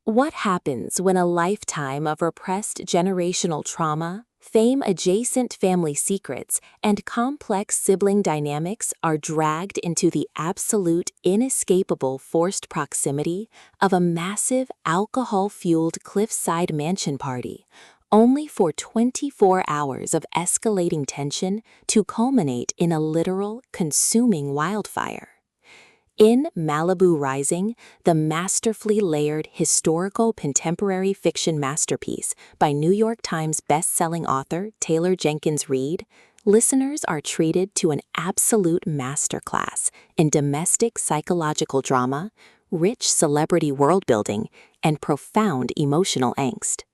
What happens when a lifetime of repressed generational trauma, fame-adjacent family secrets, and complex sibling dynamics are dragged into the absolute, inescapable forced proximity of a massive, alcohol-fueled cliffside mansion party, only for 24 hours of escalating tension to culminate in a literal, consuming wildfire? In Malibu Rising, the masterfully layered historical contemporary fiction masterpiece by New York Times best-selling author Taylor Jenkins Reid, listeners are treated to an absolute masterclass in domestic psychological drama, rich celebrity world-building, and profound emotional angst.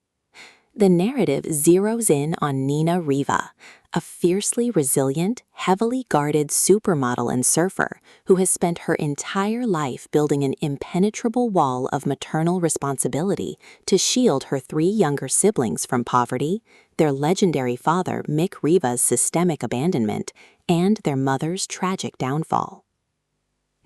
The narrative zeroes in on Nina Riva, a fiercely resilient, heavily guarded supermodel and surfer who has spent her entire life building an impenetrable wall of maternal responsibility to shield her three younger siblings from poverty, their legendary father Mick Riva's systemic abandonment, and their mother's tragic downfall.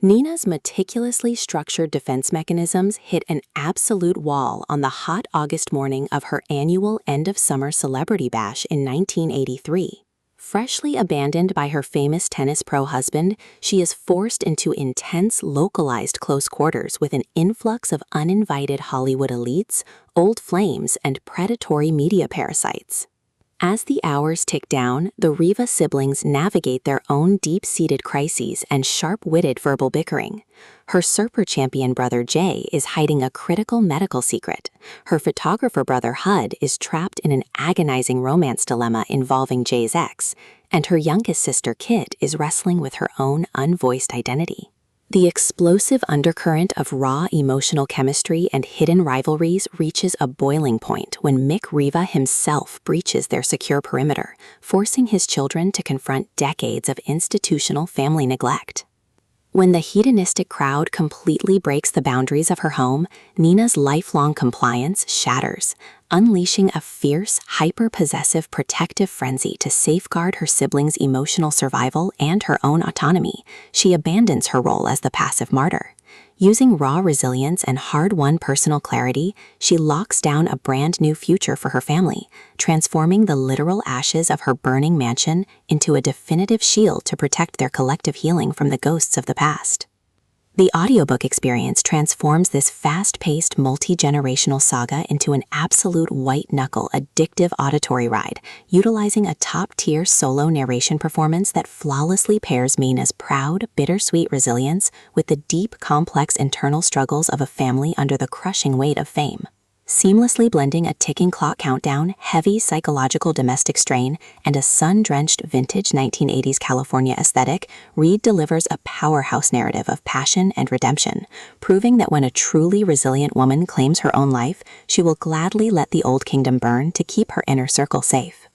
Nina's meticulously structured defense mechanisms hit an absolute wall on the hot August morning of her annual end-of-summer celebrity bash in 1983. Freshly abandoned by her famous tennis pro husband, she is forced into intense, localized close quarters with an influx of uninvited Hollywood elites, old flames, and predatory media parasites. As the hours tick down, the Riva siblings navigate their own deep-seated crises and sharp-witted verbal bickering. Her surfer champion brother Jay is hiding a critical medical secret. Her photographer brother Hud is trapped in an agonizing romance dilemma involving Jay's ex, and her youngest sister Kit is wrestling with her own unvoiced identity. The explosive undercurrent of raw emotional chemistry and hidden rivalries reaches a boiling point when Mick Riva himself breaches their secure perimeter, forcing his children to confront decades of institutional family neglect. When the hedonistic crowd completely breaks the boundaries of her home, Nina's lifelong compliance shatters, unleashing a fierce, hyper-possessive protective frenzy to safeguard her siblings' emotional survival and her own autonomy. She abandons her role as the passive martyr. Using raw resilience and hard-won personal clarity, she locks down a brand-new future for her family, transforming the literal ashes of her burning mansion into a definitive shield to protect their collective healing from the ghosts of the past. The audiobook experience transforms this fast-paced, multi-generational saga into an absolute white-knuckle, addictive auditory ride, utilizing a top-tier solo narration performance that flawlessly pairs Nina's proud, bittersweet resilience with the deep, complex internal struggles of a family under the crushing weight of fame. Seamlessly blending a ticking clock countdown, heavy psychological domestic strain, and a sun-drenched vintage 1980s California aesthetic, Reid delivers a powerhouse narrative of passion and redemption, proving that when a truly resilient woman claims her own life, she will gladly let the old kingdom burn to keep her inner circle safe.